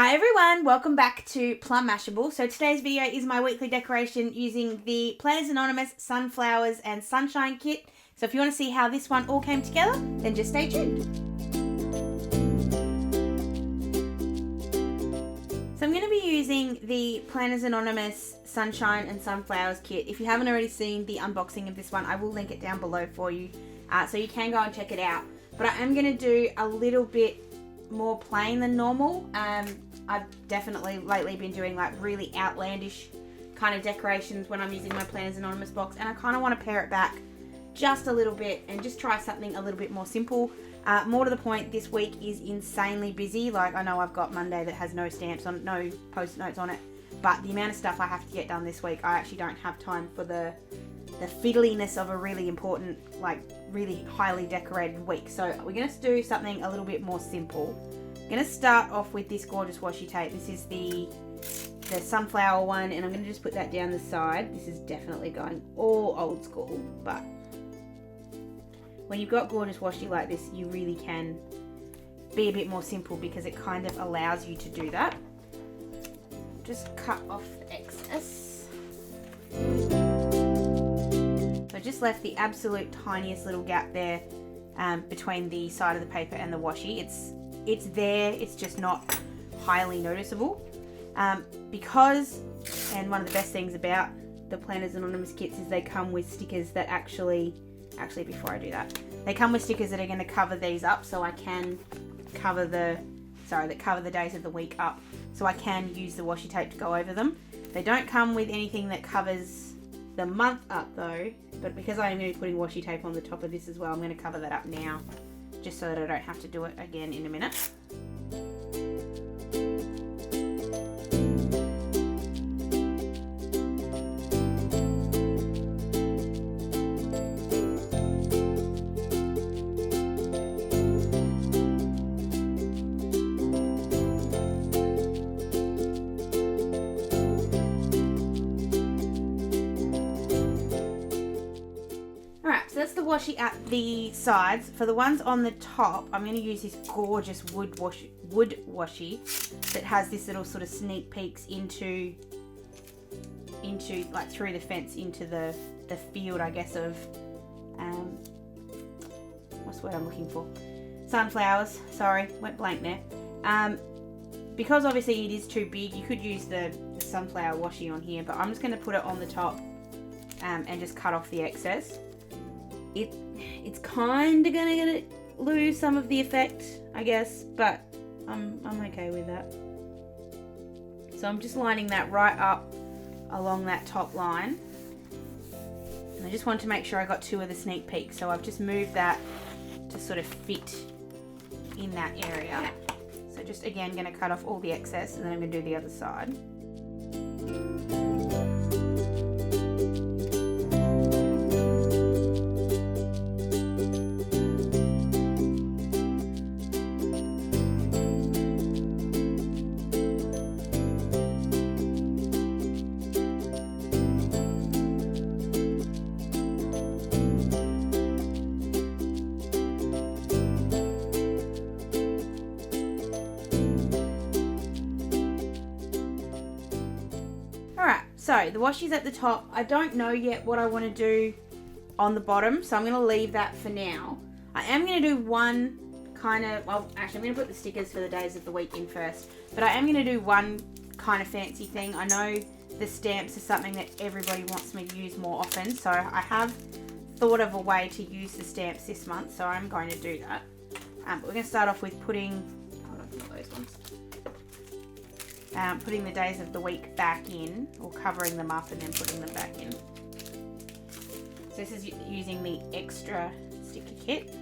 Hi everyone, welcome back to Plum Mashable. So today's video is my weekly decoration using the Planners Anonymous Sunflowers and Sunshine Kit. So if you want to see how this one all came together, then just stay tuned. So I'm going to be using the Planners Anonymous Sunshine and Sunflowers Kit. If you haven't already seen the unboxing of this one, I will link it down below for you. So you can go and check it out. But I am going to do a little bit more plain than normal. I've definitely lately been doing like really outlandish kind of decorations when I'm using my Planners Anonymous box, and I kind of want to pare it back just a little bit and just try something a little bit more simple. More to the point, this week is insanely busy. Like, I know I've got Monday that has no stamps on, no post-it notes on it, but the amount of stuff I have to get done this week, I actually don't have time for the fiddliness of a really important, like really highly decorated week. So we're going to do something a little bit more simple. I'm going to start off with this gorgeous washi tape. This is the sunflower one, and I'm going to just put that down the side. This is definitely going all old school, but when you've got gorgeous washi like this, you really can be a bit more simple because it kind of allows you to do that. Just cut off the excess. So I just left the absolute tiniest little gap there between the side of the paper and the washi. It's there, it's just not highly noticeable. Because, and one of the best things about the Planners Anonymous kits is they come with stickers that actually before I do that, they come with stickers that are going to cover these up, so I can cover that cover the days of the week up, so I can use the washi tape to go over them. They don't come with anything that covers the month up though, but because I am going to be putting washi tape on the top of this as well, I'm going to cover that up now, just so that I don't have to do it again in a minute. That's the washi at the sides. For the ones on the top, I'm going to use this gorgeous wood washi that has this little sort of sneak peeks into like through the fence into the field, I guess, of what's the word I'm looking for? Sunflowers. Sorry, went blank there. Because obviously it is too big, you could use the sunflower washi on here, but I'm just going to put it on the top and just cut off the excess. It's kind of gonna lose some of the effect, I guess, but I'm okay with that. So I'm just lining that right up along that top line, and I just wanted to make sure I got two of the sneak peeks, so I've just moved that to sort of fit in that area. So just again going to cut off all the excess, and then I'm going to do the other side. So the washi's at the top. I don't know yet what I want to do on the bottom, so I'm going to leave that for now. I am going to do one kind of, well, actually I'm going to put the stickers for the days of the week in first, but I am going to do one kind of fancy thing. I know the stamps are something that everybody wants me to use more often, so I have thought of a way to use the stamps this month, so I'm going to do that. But we're going to start off with putting, hold on, not those ones. Putting the days of the week back in, or covering them up and then putting them back in. So this is using the extra sticker kit.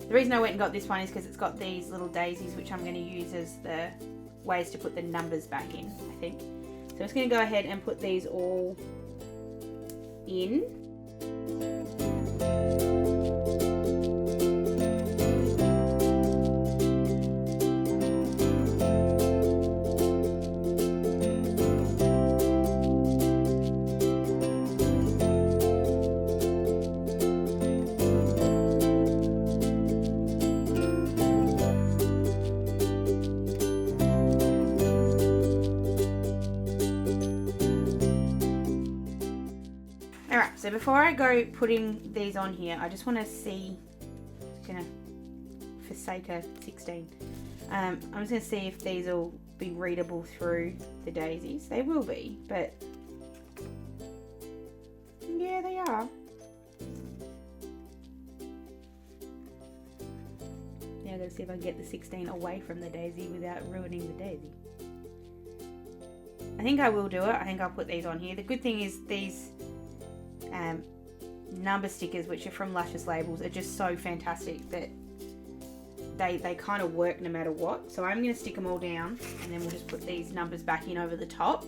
The reason I went and got this one is because it's got these little daisies, which I'm going to use as the ways to put the numbers back in, I think. So I'm just going to go ahead and put these all in. so before I go putting these on here, I just want to see, gonna forsake a 16. I'm just going to see if these will be readable through the daisies. They will be, but yeah, they are. Now I've got to see if I can get the 16 away from the daisy without ruining the daisy. I think I will do it. I think I'll put these on here. The good thing is these number stickers, which are from Luscious Labels, are just so fantastic that they kind of work no matter what. So I'm going to stick them all down, and then we'll just put these numbers back in over the top.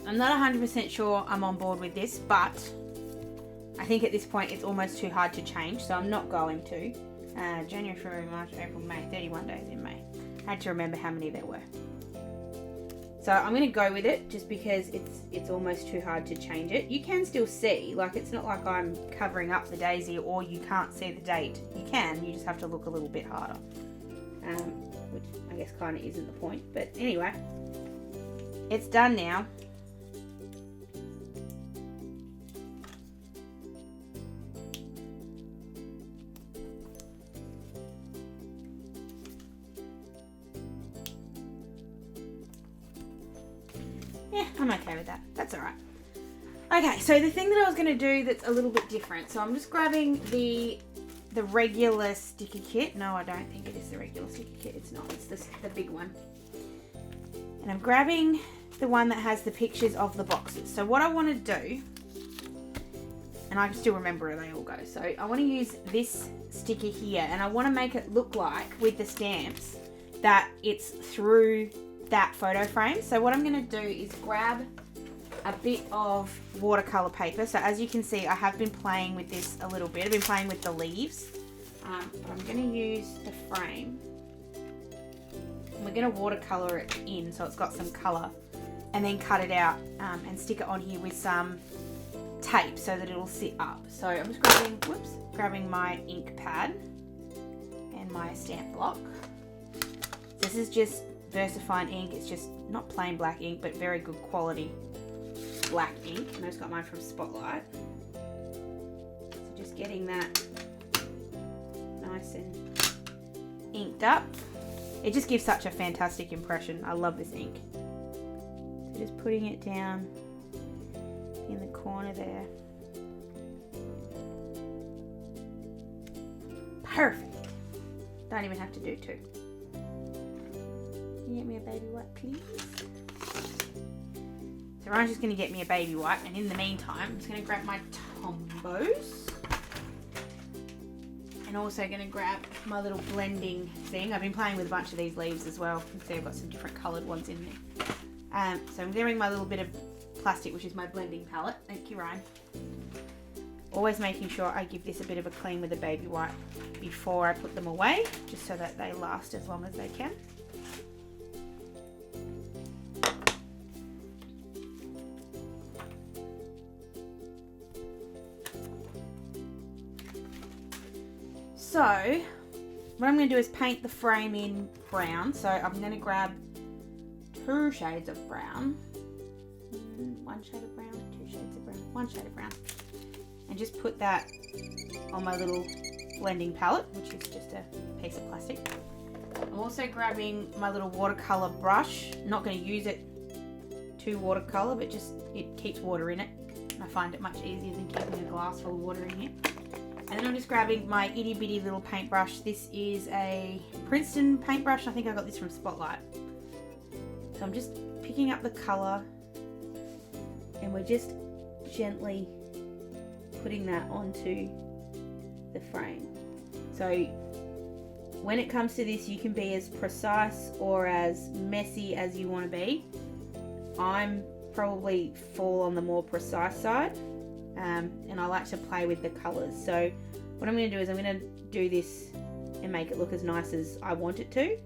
I'm not 100% sure I'm on board with this, but I think at this point it's almost too hard to change, so I'm not going to. January, February, March, April, May, 31 days in May. I had to remember how many there were. So I'm going to go with it just because it's almost too hard to change it. You can still see, like it's not like I'm covering up the daisy or you can't see the date. You can, you just have to look a little bit harder. Which I guess kind of isn't the point, but anyway. It's done now. Yeah, I'm okay with that. That's alright. Okay, so the thing that I was going to do that's a little bit different. So I'm just grabbing the regular sticker kit. No, I don't think it is the regular sticker kit. It's not. It's the big one. And I'm grabbing the one that has the pictures of the boxes. So what I want to do, and I can still remember where they all go. So I want to use this sticker here, and I want to make it look like, with the stamps, that it's through that photo frame. So what I'm going to do is grab a bit of watercolor paper. So as you can see, I have been playing with this a little bit. I've been playing with the leaves. But I'm going to use the frame. And we're going to watercolor it in so it's got some color, and then cut it out and stick it on here with some tape so that it'll sit up. So I'm just grabbing my ink pad and my stamp block. This is just VersaFine ink. It's just not plain black ink, but very good quality black ink, and I just got mine from Spotlight. So just getting that nice and inked up. It just gives such a fantastic impression. I love this ink. So just putting it down in the corner there. Perfect. Don't even have to do two. Can you get me a baby wipe, please? So Ryan's just going to get me a baby wipe, and in the meantime, I'm just going to grab my Tombos. And also going to grab my little blending thing. I've been playing with a bunch of these leaves as well. You can see I've got some different coloured ones in there. So I'm getting my little bit of plastic, which is my blending palette. Thank you, Ryan. Always making sure I give this a bit of a clean with a baby wipe before I put them away, just so that they last as long as they can. So what I'm going to do is paint the frame in brown. So I'm going to grab 2 shades of brown. 1 shade of brown, 2 shades of brown, 1 shade of brown. And just put that on my little blending palette, which is just a piece of plastic. I'm also grabbing my little watercolor brush. I'm not going to use it to watercolor, but just it keeps water in it. And I find it much easier than keeping a glass full of water in here. And then I'm just grabbing my itty bitty little paintbrush. This is a Princeton paintbrush. I think I got this from Spotlight. So I'm just picking up the colour, and we're just gently putting that onto the frame. So when it comes to this, you can be as precise or as messy as you want to be. I'm probably fall on the more precise side. And I like to play with the colours. So what I'm going to do is I'm going to do this and make it look as nice as I want it to.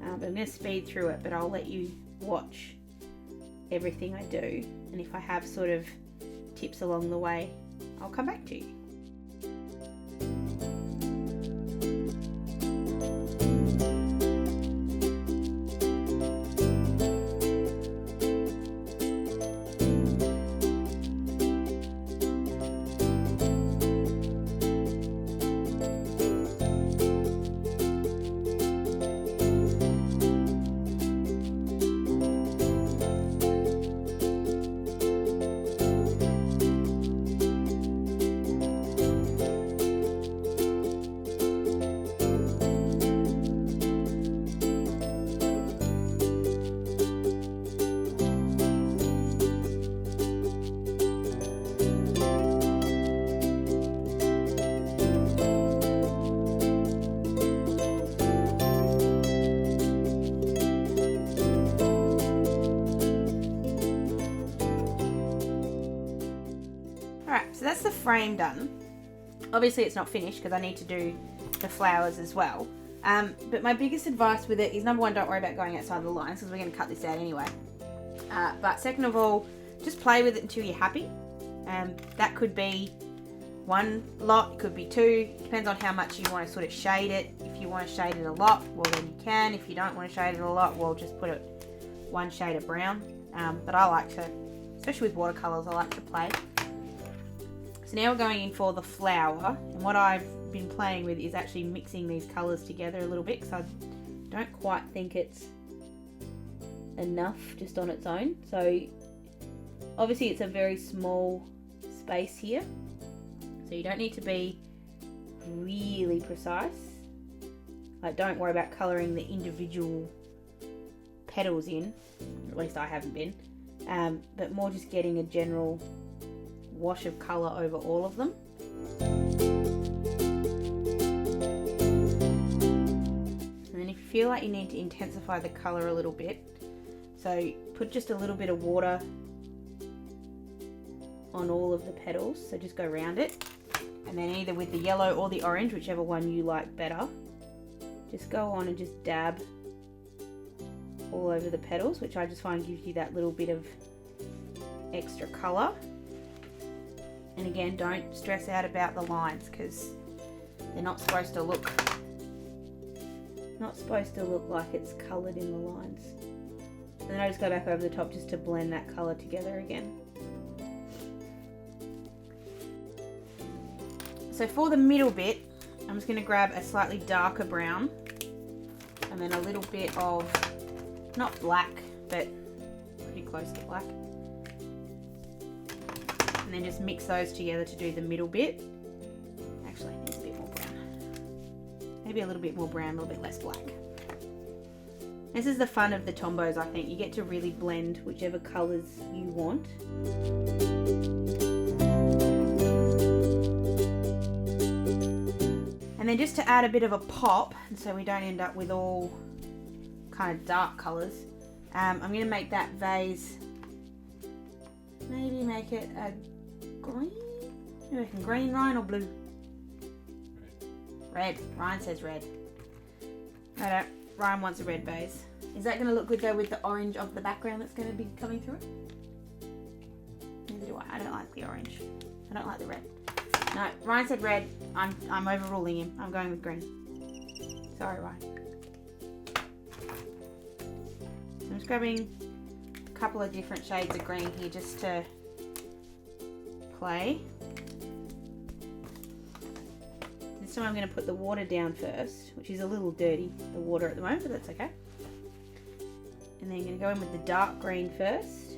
But I'm going to speed through it, but I'll let you watch everything I do. And if I have sort of tips along the way, I'll come back to you. So that's the frame done. Obviously it's not finished because I need to do the flowers as well. But my biggest advice with it is, number one, don't worry about going outside the lines because we're going to cut this out anyway. But second of all, just play with it until you're happy. That could be one lot, it could be two. It depends on how much you want to sort of shade it. If you want to shade it a lot, well then you can. If you don't want to shade it a lot, well just put it one shade of brown. But I like to, especially with watercolors, I like to play. So now we're going in for the flower, and what I've been playing with is actually mixing these colours together a little bit because I don't quite think it's enough just on its own. So obviously it's a very small space here, so you don't need to be really precise. Like, don't worry about colouring the individual petals in, at least I haven't been, but more just getting a general wash of colour over all of them. And then if you feel like you need to intensify the colour a little bit, so put just a little bit of water on all of the petals, so just go around it, and then either with the yellow or the orange, whichever one you like better, just go on and just dab all over the petals, which I just find gives you that little bit of extra colour. And again, don't stress out about the lines because they're not supposed to look like it's coloured in the lines. And then I just go back over the top just to blend that colour together again. So for the middle bit, I'm just going to grab a slightly darker brown and then a little bit of, not black, but pretty close to black. And then just mix those together to do the middle bit. Actually, it needs a bit more brown. Maybe a little bit more brown, a little bit less black. This is the fun of the Tombos, I think. You get to really blend whichever colours you want. And then just to add a bit of a pop, and so we don't end up with all kind of dark colours, I'm going to make that vase, maybe make it a green? You reckon green, Ryan, or blue? Red. Ryan says red. I don't. Ryan wants a red vase. Is that going to look good though with the orange of the background that's going to be coming through it? Neither do I. I don't like the orange. I don't like the red. No, Ryan said red. I'm overruling him. I'm going with green. Sorry, Ryan. I'm just grabbing a couple of different shades of green here just to play. This time I'm going to put the water down first, which is a little dirty, the water at the moment, but that's okay. And then I'm going to go in with the dark green first.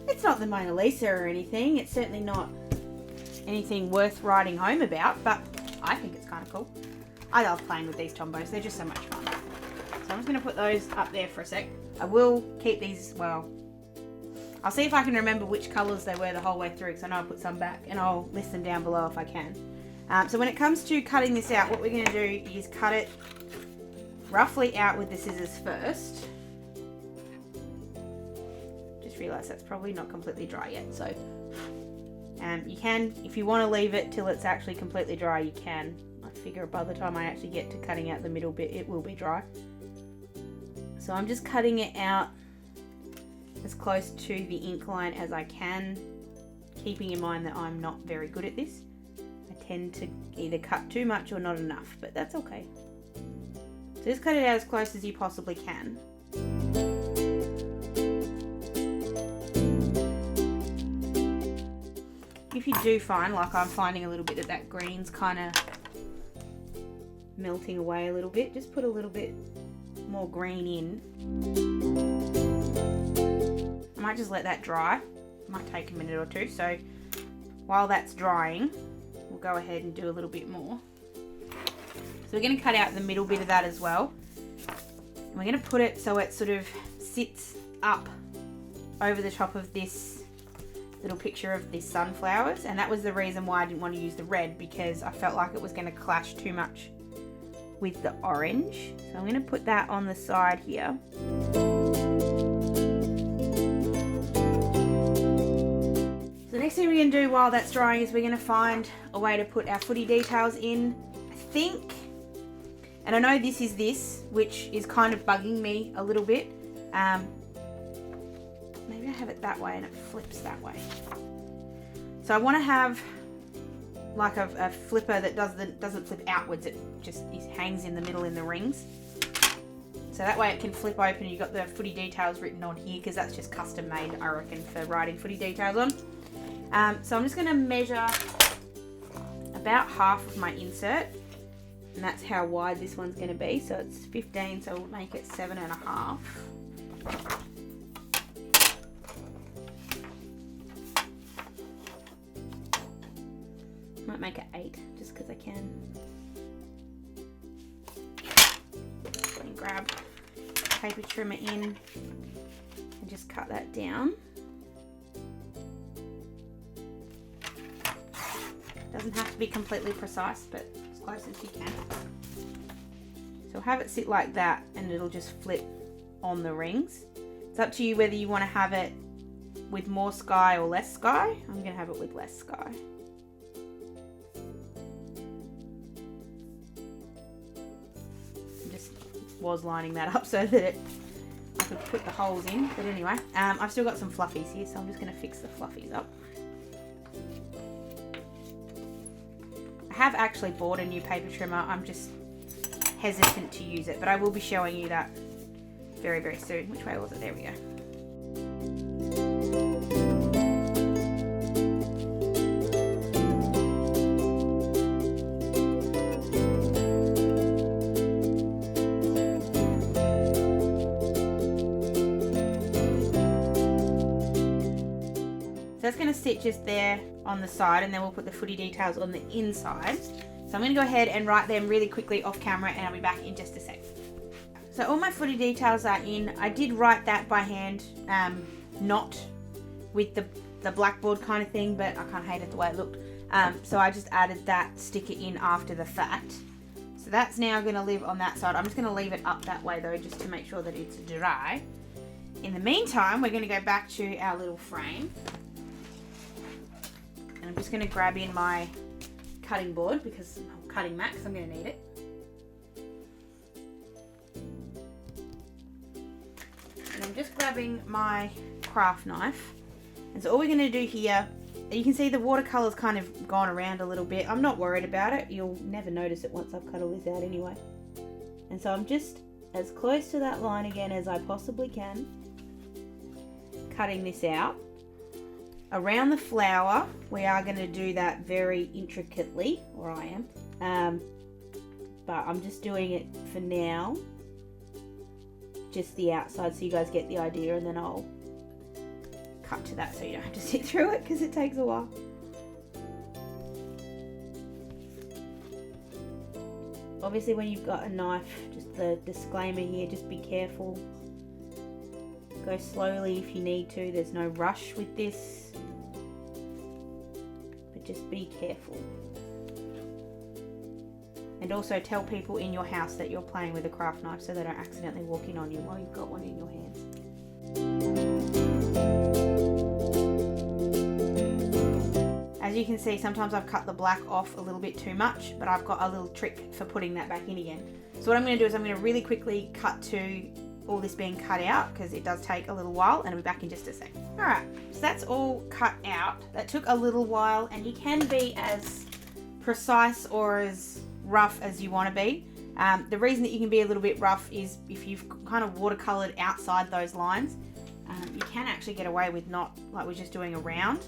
It's not the Mona Lisa or anything. It's certainly not anything worth writing home about, but I think it's kind of cool. I love playing with these Tombos. They're just so much fun. So I'm just going to put those up there for a sec. I will keep these, well, I'll see if I can remember which colours they were the whole way through because I know I put some back, and I'll list them down below if I can. So when it comes to cutting this out, what we're going to do is cut it roughly out with the scissors first. just realised that's probably not completely dry yet. So you can, if you want to leave it till it's actually completely dry, you can. I figure by the time I actually get to cutting out the middle bit, it will be dry. So I'm just cutting it out as close to the ink line as I can, keeping in mind that I'm not very good at this. I tend to either cut too much or not enough, but that's okay. So just cut it out as close as you possibly can. If you do find, like I'm finding a little bit that green's kind of melting away a little bit, just put a little bit more green in. I might just let that dry. It might take a minute or two. So while that's drying, we'll go ahead and do a little bit more. So we're going to cut out the middle bit of that as well. And we're going to put it so it sort of sits up over the top of this little picture of these sunflowers, and that was the reason why I didn't want to use the red, because I felt like it was going to clash too much with the orange. So I'm going to put that on the side here. So the next thing we're going to do while that's drying is we're going to find a way to put our footy details in. I think, and I know this is which is kind of bugging me a little bit. Maybe I have it that way and it flips that way. So I want to have like a flipper that doesn't flip outwards, it just hangs in the middle in the rings. So that way it can flip open and you've got the footy details written on here, because that's just custom made, I reckon, for writing footy details on. So I'm just going to measure about half of my insert, and that's how wide this one's going to be. So it's 15, so we'll make it 7.5. Might make it 8 just because I can. And grab a paper trimmer in and just cut that down. Doesn't have to be completely precise, but as close as you can. So have it sit like that and it'll just flip on the rings. It's up to you whether you want to have it with more sky or less sky. I'm going to have it with less sky. Was lining that up so that I could put the holes in, but anyway, I've still got some fluffies here, so I'm just going to fix the fluffies up. I have actually bought a new paper trimmer. I'm just hesitant to use it, but I will be showing you that very, very soon. Which way was it? There we go. So that's going to sit just there on the side, and then we'll put the footy details on the inside. So I'm going to go ahead and write them really quickly off camera, and I'll be back in just a sec. So all my footy details are in. I did write that by hand, not with the blackboard kind of thing, but I kind of hated the way it looked. So I just added that sticker in after the fact. So that's now going to live on that side. I'm just going to leave it up that way though, just to make sure that it's dry. In the meantime, we're going to go back to our little frame. And I'm just going to grab in my cutting board, because I'm cutting mat, because I'm going to need it. And I'm just grabbing my craft knife. And so all we're going to do here, you can see the watercolour's kind of gone around a little bit. I'm not worried about it. You'll never notice it once I've cut all this out anyway. And so I'm just as close to that line again as I possibly can, cutting this out. Around the flower, we are going to do that very intricately, or I am, but I'm just doing it for now, just the outside, so you guys get the idea, and then I'll cut to that so you don't have to sit through it, because it takes a while. Obviously when you've got a knife, just the disclaimer here, just be careful. Go slowly if you need to, there's no rush with this, but just be careful. And also tell people in your house that you're playing with a craft knife so they don't accidentally walk in on you while you've got one in your hands. As you can see, sometimes I've cut the black off a little bit too much, but I've got a little trick for putting that back in again. So what I'm going to do is I'm going to really quickly cut to all this being cut out, because it does take a little while, and I'll be back in just a sec. Alright, so that's all cut out. That took a little while, and you can be as precise or as rough as you want to be. The reason that you can be a little bit rough is if you've kind of watercolored outside those lines, you can actually get away with not, like we're just doing around.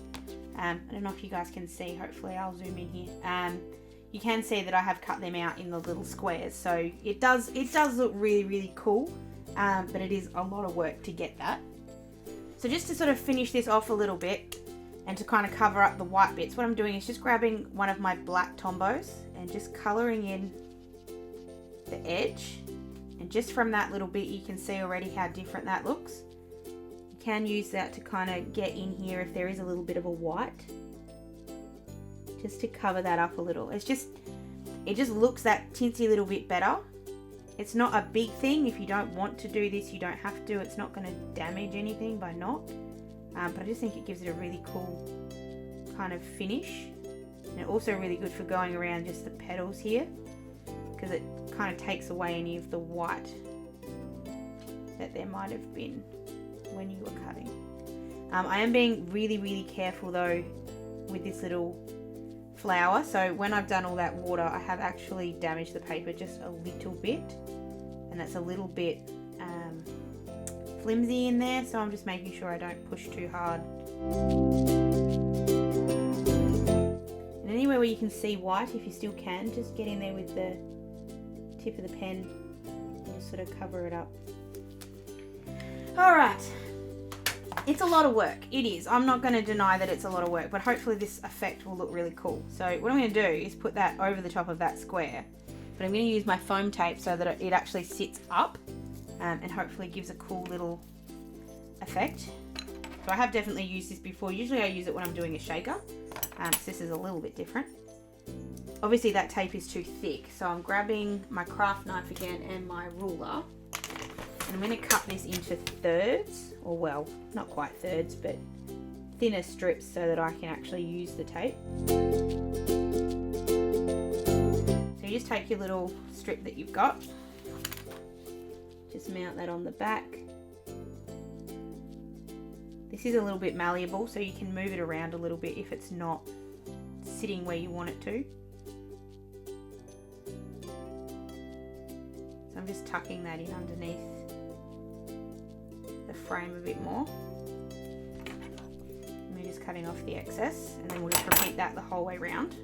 I don't know if you guys can see, hopefully I'll zoom in here. You can see that I have cut them out in the little squares, so it does look really, really cool, but it is a lot of work to get that. So just to sort of finish this off a little bit and to kind of cover up the white bits, what I'm doing is just grabbing one of my black Tombos and just colouring in the edge, and just from that little bit you can see already how different that looks. You can use that to kind of get in here if there is a little bit of a white, just to cover that up a little. It just looks that tinsy little bit better. It's not a big thing. If you don't want to do this, you don't have to. It's not going to damage anything by not, but I just think it gives it a really cool kind of finish, and also really good for going around just the petals here, because it kind of takes away any of the white that there might have been when you were cutting. I am being really, really careful though with this little flower. So when I've done all that water, I have actually damaged the paper just a little bit, and that's a little bit flimsy in there, so I'm just making sure I don't push too hard. And anywhere where you can see white, if you still can, just get in there with the tip of the pen and just sort of cover it up. Alright, it's a lot of work. It is. I'm not going to deny that it's a lot of work, but hopefully this effect will look really cool. So what I'm going to do is put that over the top of that square, but I'm going to use my foam tape so that it actually sits up, and hopefully gives a cool little effect. So I have definitely used this before. Usually I use it when I'm doing a shaker, so this is a little bit different. Obviously that tape is too thick, so I'm grabbing my craft knife again and my ruler, and I'm going to cut this into thirds, or well, not quite thirds, but thinner strips so that I can actually use the tape. So you just take your little strip that you've got, just mount that on the back. This is a little bit malleable, so you can move it around a little bit if it's not sitting where you want it to. So I'm just tucking that in underneath the frame a bit more. And we're just cutting off the excess, and then we'll just repeat that the whole way around.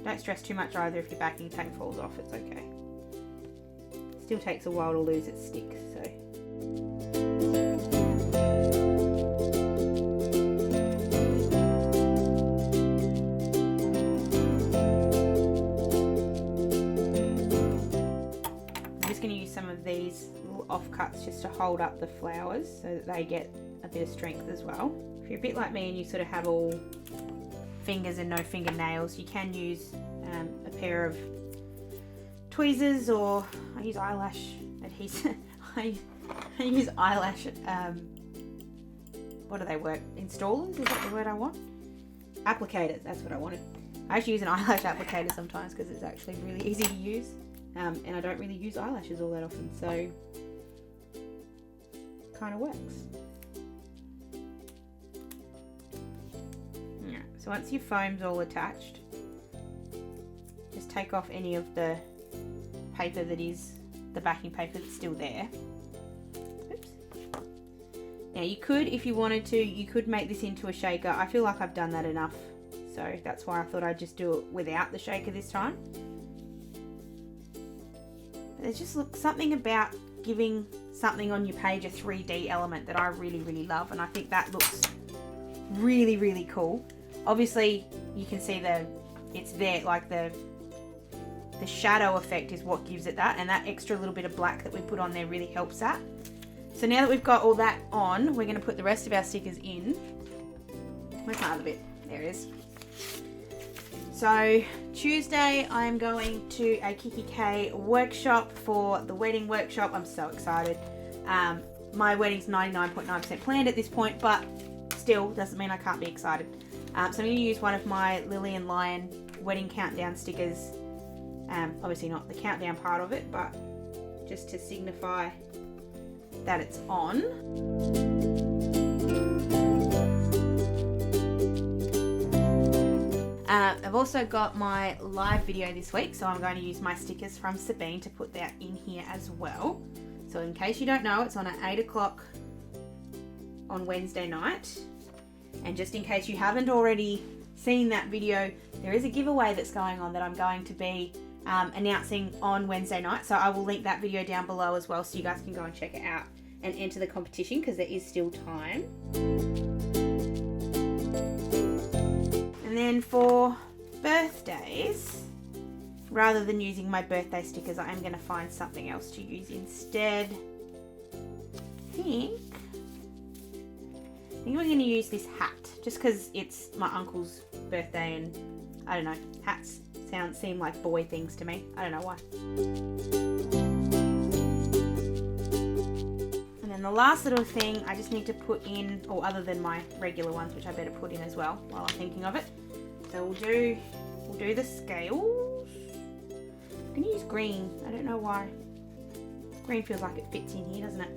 Don't stress too much either if your backing tape falls off, it's okay. It still takes a while to lose its stick, so. I'm just going to use some of these little offcuts just to hold up the flowers so that they get a bit of strength as well. If you're a bit like me and you sort of have all fingers and no fingernails, you can use a pair of tweezers, or I use eyelash adhesive. I use eyelash, what do they work? Installers? Is that the word I want? Applicators, that's what I wanted. I actually use an eyelash applicator sometimes because it's actually really easy to use, and I don't really use eyelashes all that often, so it kind of works. So once your foam's all attached, just take off any of the paper that is the backing paper that's still there. Oops. Now you could, if you wanted to, you could make this into a shaker. I feel like I've done that enough, so that's why I thought I'd just do it without the shaker this time. But there's just something about giving something on your page a 3D element that I really, really love, and I think that looks really, really cool. Obviously you can see it's there, like the shadow effect is what gives it that, and that extra little bit of black that we put on there really helps that. So now that we've got all that on, we're going to put the rest of our stickers in. Where's my other bit? There it is. So Tuesday I'm going to a kikki.K workshop for the wedding workshop. I'm so excited. My wedding's 99.9% planned at this point, but still doesn't mean I can't be excited. So I'm going to use one of my Lily and Lion wedding countdown stickers. Obviously not the countdown part of it, but just to signify that it's on. I've also got my live video this week, so I'm going to use my stickers from Sabine to put that in here as well. So in case you don't know, it's on at 8 o'clock on Wednesday night. And just in case you haven't already seen that video, there is a giveaway that's going on that I'm going to be announcing on Wednesday night. So I will link that video down below as well, so you guys can go and check it out and enter the competition, because there is still time. And then for birthdays, rather than using my birthday stickers, I am going to find something else to use instead. I think we're going to use this hat, just because it's my uncle's birthday, and I don't know, hats seem like boy things to me. I don't know why. And then the last little thing I just need to put in, or other than my regular ones, which I better put in as well while I'm thinking of it. So we'll do the scales. I'm going to use green. I don't know why. Green feels like it fits in here, doesn't it?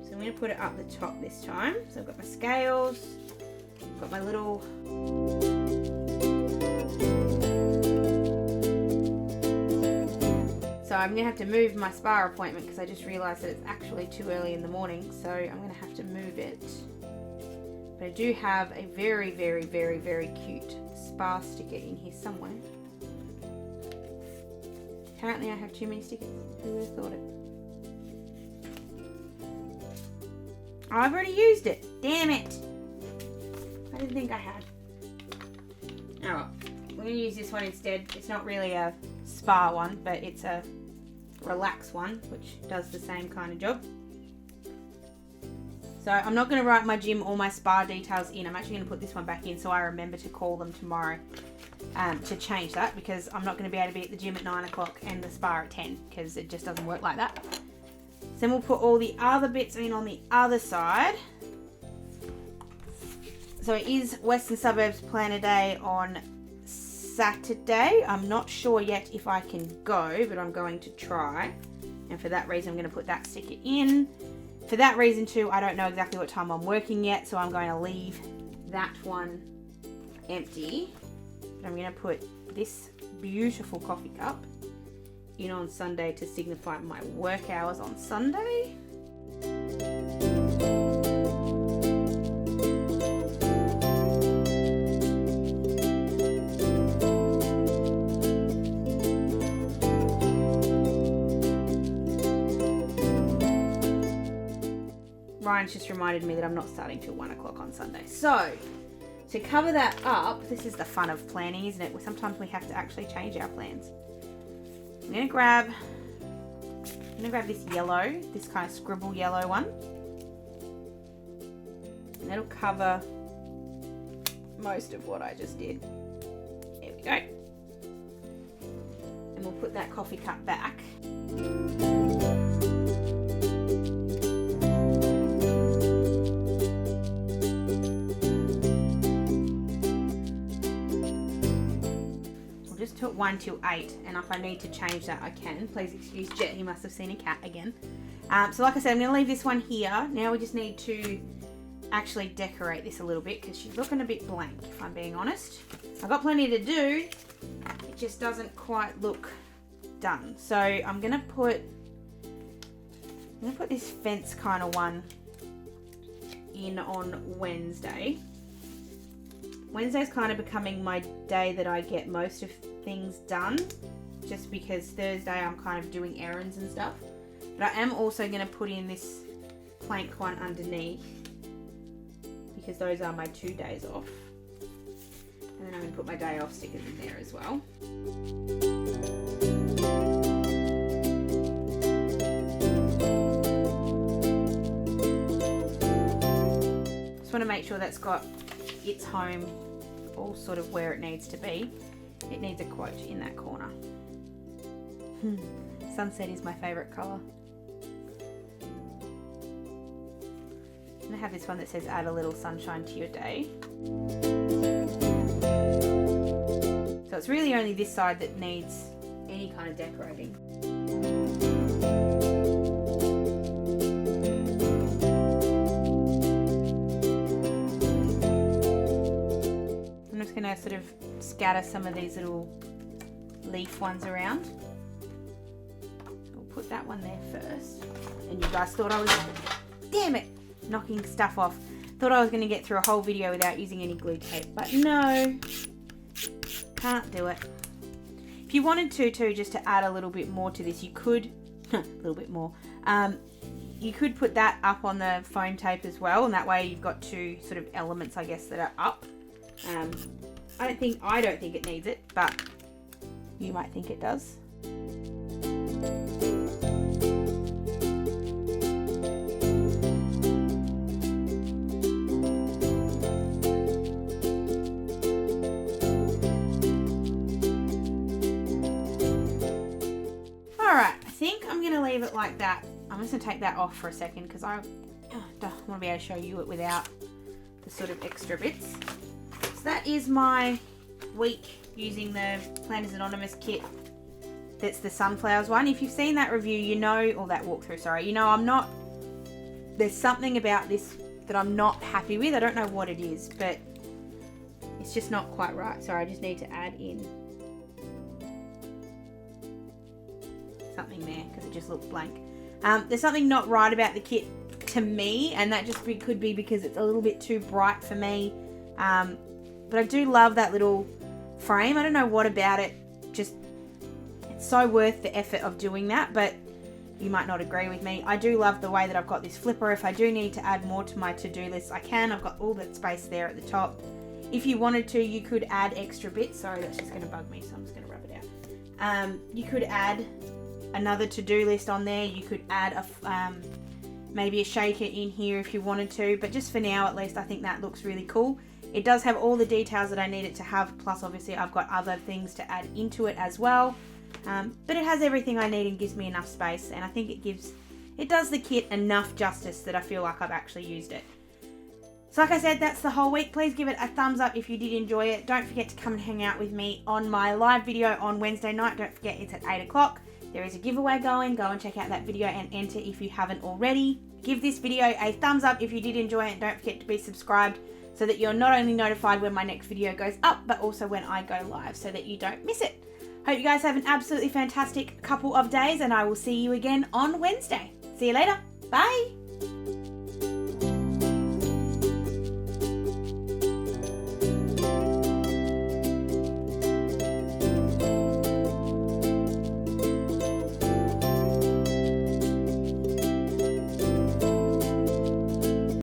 So I'm going to put it up the top this time. So I've got my scales. I've got my little... So I'm going to have to move my spa appointment, because I just realised that it's actually too early in the morning. So I'm going to have to move it. But I do have a very, very, very, very cute spa sticker in here somewhere. Apparently I have too many stickers. Who would have thought it? Oh, I've already used it. Damn it. I didn't think I had. Oh well. We're going to use this one instead. It's not really a spa one, but it's a relax one, which does the same kind of job. So I'm not going to write my gym or my spa details in. I'm actually going to put this one back in so I remember to call them tomorrow to change that, because I'm not going to be able to be at the gym at 9 o'clock and the spa at 10, because it just doesn't work like that. So then we'll put all the other bits in on the other side. So it is Western Suburbs Planner Day on Saturday. I'm not sure yet if I can go, but I'm going to try. And for that reason, I'm going to put that sticker in. For that reason too, I don't know exactly what time I'm working yet, so I'm going to leave that one empty. But I'm going to put this beautiful coffee cup in on Sunday to signify my work hours on Sunday. Ryan's just reminded me that I'm not starting till 1 o'clock on Sunday. So, to cover that up, this is the fun of planning, isn't it? Sometimes we have to actually change our plans. I'm going to grab this yellow, this kind of scribble yellow one. And that'll cover most of what I just did. There we go. And we'll put that coffee cup back. Just took 1 till 8, and if I need to change that I can. Please excuse Jet, he must have seen a cat again. So like I said, I'm going to leave this one here. Now we just need to actually decorate this a little bit, because she's looking a bit blank, if I'm being honest. I've got plenty to do, it just doesn't quite look done. So I'm going to put this fence kind of one in on Wednesday. Wednesday's kind of becoming my day that I get most of things done, just because Thursday I'm kind of doing errands and stuff. But I am also going to put in this plank one underneath, because those are my 2 days off. And then I'm going to put my day off stickers in there as well. Just want to make sure that's got its home all sort of where it needs to be. It needs a quote in that corner. Sunset is my favourite colour. And I have this one that says add a little sunshine to your day. So it's really only this side that needs any kind of decorating. I'm just going to sort of scatter some of these little leaf ones around. I'll put that one there first. And you guys thought I was, damn it, knocking stuff off. Thought I was going to get through a whole video without using any glue tape, but no, can't do it. If you wanted to just to add a little bit more to this, you could, a little bit more, you could put that up on the foam tape as well, and that way you've got two sort of elements, I guess, that are up. I don't think it needs it, but you might think it does. Leave it like that. I'm just going to take that off for a second because I don't want to be able to show you it without the sort of extra bits. So that is my week using the Planners Anonymous kit. That's the sunflowers one. If you've seen that review, you know, or that walkthrough, sorry, you know there's something about this that I'm not happy with. I don't know what it is, but it's just not quite right. Sorry, I just need to add in something there because it just looked blank. There's something not right about the kit to me, and that just could be because it's a little bit too bright for me. But I do love that little frame. I don't know what about it. Just, it's so worth the effort of doing that, but you might not agree with me. I do love the way that I've got this flipper. If I do need to add more to my to-do list, I can. I've got all that space there at the top. If you wanted to, you could add extra bits. Sorry, that's just going to bug me, so I'm just going to rub it out. You could add another to-do list on there. You could add maybe a shaker in here if you wanted to, but just for now at least I think that looks really cool. It does have all the details that I need it to have, plus obviously I've got other things to add into it as well, but it has everything I need and gives me enough space, and I think it does the kit enough justice that I feel like I've actually used it. So like I said, that's the whole week. Please give it a thumbs up if you did enjoy it. Don't forget to come and hang out with me on my live video on Wednesday night. Don't forget, it's at 8 o'clock. There is a giveaway going. Go and check out that video and enter if you haven't already. Give this video a thumbs up if you did enjoy it, and don't forget to be subscribed so that you're not only notified when my next video goes up, but also when I go live so that you don't miss it. Hope you guys have an absolutely fantastic couple of days, and I will see you again on Wednesday. See you later. Bye.